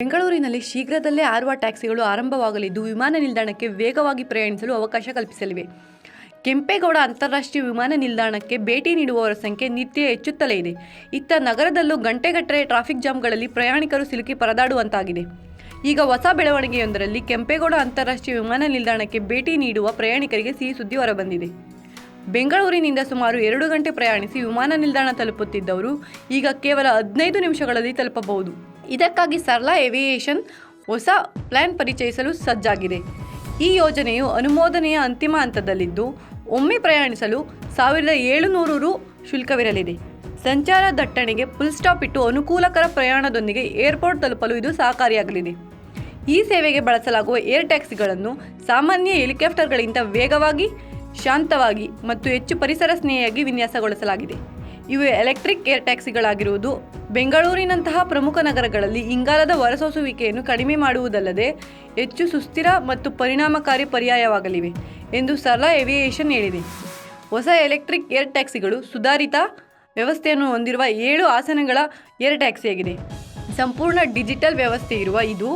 ಬೆಂಗಳೂರಿನಲ್ಲಿ ಶೀಘ್ರದಲ್ಲೇ ಹಾರುವ ಟ್ಯಾಕ್ಸಿಗಳು ಆರಂಭವಾಗಲಿದ್ದು ವಿಮಾನ ನಿಲ್ದಾಣಕ್ಕೆ ವೇಗವಾಗಿ ಪ್ರಯಾಣಿಸಲು ಅವಕಾಶ ಕಲ್ಪಿಸಲಿವೆ. ಕೆಂಪೇಗೌಡ ಅಂತಾರಾಷ್ಟ್ರೀಯ ವಿಮಾನ ನಿಲ್ದಾಣಕ್ಕೆ ಭೇಟಿ ನೀಡುವವರ ಸಂಖ್ಯೆ ನಿತ್ಯ ಹೆಚ್ಚುತ್ತಲೇ ಇದೆ. ಇತ್ತ ನಗರದಲ್ಲೂ ಗಂಟೆಗಟ್ಟಲೆ ಟ್ರಾಫಿಕ್ ಜಾಮ್ಗಳಲ್ಲಿ ಪ್ರಯಾಣಿಕರು ಸಿಲುಕಿ ಪರದಾಡುವಂತಾಗಿದೆ. ಈಗ ಹೊಸ ಬೆಳವಣಿಗೆಯೊಂದರಲ್ಲಿ ಕೆಂಪೇಗೌಡ ಅಂತಾರಾಷ್ಟ್ರೀಯ ವಿಮಾನ ನಿಲ್ದಾಣಕ್ಕೆ ಭೇಟಿ ನೀಡುವ ಪ್ರಯಾಣಿಕರಿಗೆ ಸಿಹಿ ಸುದ್ದಿ ಹೊರಬಂದಿದೆ. ಬೆಂಗಳೂರಿನಿಂದ ಸುಮಾರು 2 ಗಂಟೆ ಪ್ರಯಾಣಿಸಿ ವಿಮಾನ ನಿಲ್ದಾಣ ತಲುಪುತ್ತಿದ್ದವರು ಈಗ ಕೇವಲ 15 ನಿಮಿಷಗಳಲ್ಲಿ ತಲುಪಬಹುದು. ಇದಕ್ಕಾಗಿ ಸರ್ಲಾ ಏವಿಯೇಷನ್ ಹೊಸ ಪ್ಲಾನ್ ಪರಿಚಯಿಸಲು ಸಜ್ಜಾಗಿದೆ. ಈ ಯೋಜನೆಯು ಅನುಮೋದನೆಯ ಅಂತಿಮ ಹಂತದಲ್ಲಿದ್ದು, ಒಮ್ಮೆ ಪ್ರಯಾಣಿಸಲು 1700 ರು ಶುಲ್ಕವಿರಲಿದೆ. ಸಂಚಾರ ದಟ್ಟಣೆಗೆ ಫುಲ್ ಸ್ಟಾಪ್ ಇಟ್ಟು ಅನುಕೂಲಕರ ಪ್ರಯಾಣದೊಂದಿಗೆ ಏರ್ಪೋರ್ಟ್ ತಲುಪಲು ಇದು ಸಹಕಾರಿಯಾಗಲಿದೆ. ಈ ಸೇವೆಗೆ ಬಳಸಲಾಗುವ ಏರ್ ಟ್ಯಾಕ್ಸಿಗಳನ್ನು ಸಾಮಾನ್ಯ ಹೆಲಿಕಾಪ್ಟರ್ಗಳಿಗಿಂತ ವೇಗವಾಗಿ, ಶಾಂತವಾಗಿ ಮತ್ತು ಹೆಚ್ಚು ಪರಿಸರ ಸ್ನೇಹಿಯಾಗಿ ವಿನ್ಯಾಸಗೊಳಿಸಲಾಗಿದೆ. ಇವು ಎಲೆಕ್ಟ್ರಿಕ್ ಏರ್ ಟ್ಯಾಕ್ಸಿಗಳಾಗಿರುವುದು ಬೆಂಗಳೂರಿನಂತಹ ಪ್ರಮುಖ ನಗರಗಳಲ್ಲಿ ಇಂಗಾಲದ ಹೊರಸೂಸುವಿಕೆಯನ್ನು ಕಡಿಮೆ ಮಾಡುವುದಲ್ಲದೆ ಹೆಚ್ಚು ಸುಸ್ಥಿರ ಮತ್ತು ಪರಿಣಾಮಕಾರಿ ಪರ್ಯಾಯವಾಗಲಿವೆ ಎಂದು ಸರ್ಲಾ ಏವಿಯೇಷನ್ ಹೇಳಿದೆ. ಹೊಸ ಎಲೆಕ್ಟ್ರಿಕ್ ಏರ್ ಟ್ಯಾಕ್ಸಿಗಳು ಸುಧಾರಿತ ವ್ಯವಸ್ಥೆಯನ್ನು ಹೊಂದಿರುವ 7 ಆಸನಗಳ ಏರ್ ಟ್ಯಾಕ್ಸಿಯಾಗಿದೆ. ಸಂಪೂರ್ಣ ಡಿಜಿಟಲ್ ವ್ಯವಸ್ಥೆ ಇರುವ ಇದು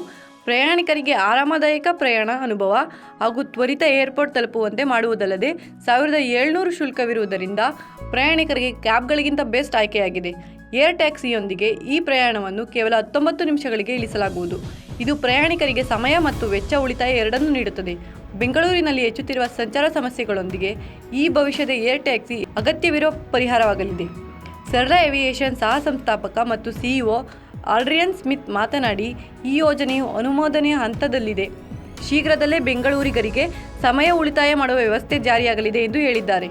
ಪ್ರಯಾಣಿಕರಿಗೆ ಆರಾಮದಾಯಕ ಪ್ರಯಾಣ ಅನುಭವ ಹಾಗೂ ತ್ವರಿತ ಏರ್ಪೋರ್ಟ್ ತಲುಪುವಂತೆ ಮಾಡುವುದಲ್ಲದೆ 1700 ಶುಲ್ಕವಿರುವುದರಿಂದ ಪ್ರಯಾಣಿಕರಿಗೆ ಕ್ಯಾಬ್ಗಳಿಗಿಂತ ಬೆಸ್ಟ್ ಆಯ್ಕೆಯಾಗಿದೆ. ಏರ್ ಟ್ಯಾಕ್ಸಿಯೊಂದಿಗೆ ಈ ಪ್ರಯಾಣವನ್ನು ಕೇವಲ 19 ನಿಮಿಷಗಳಿಗೆ ಇಳಿಸಲಾಗುವುದು. ಇದು ಪ್ರಯಾಣಿಕರಿಗೆ ಸಮಯ ಮತ್ತು ವೆಚ್ಚ ಉಳಿತಾಯ ಎರಡನ್ನೂ ನೀಡುತ್ತದೆ. ಬೆಂಗಳೂರಿನಲ್ಲಿ ಹೆಚ್ಚುತ್ತಿರುವ ಸಂಚಾರ ಸಮಸ್ಯೆಗಳೊಂದಿಗೆ ಈ ಭವಿಷ್ಯದ ಏರ್ ಟ್ಯಾಕ್ಸಿ ಅಗತ್ಯವಿರುವ ಪರಿಹಾರವಾಗಲಿದೆ. ಸರ್ಲಾ ಏವಿಯೇಷನ್ ಸಹ ಸಂಸ್ಥಾಪಕ ಮತ್ತು ಸಿಇಒ ಆಡ್ರಿಯನ್ ಸ್ಮಿತ್ ಮಾತನಾಡಿ, ಈ ಯೋಜನೆಯು ಅನುಮೋದನೆಯ ಹಂತದಲ್ಲಿದೆ. ಶೀಘ್ರದಲ್ಲೇ ಬೆಂಗಳೂರಿಗರಿಗೆ ಸಮಯ ಉಳಿತಾಯ ಮಾಡುವ ವ್ಯವಸ್ಥೆ ಜಾರಿಯಾಗಲಿದೆ ಎಂದು ಹೇಳಿದ್ದಾರೆ.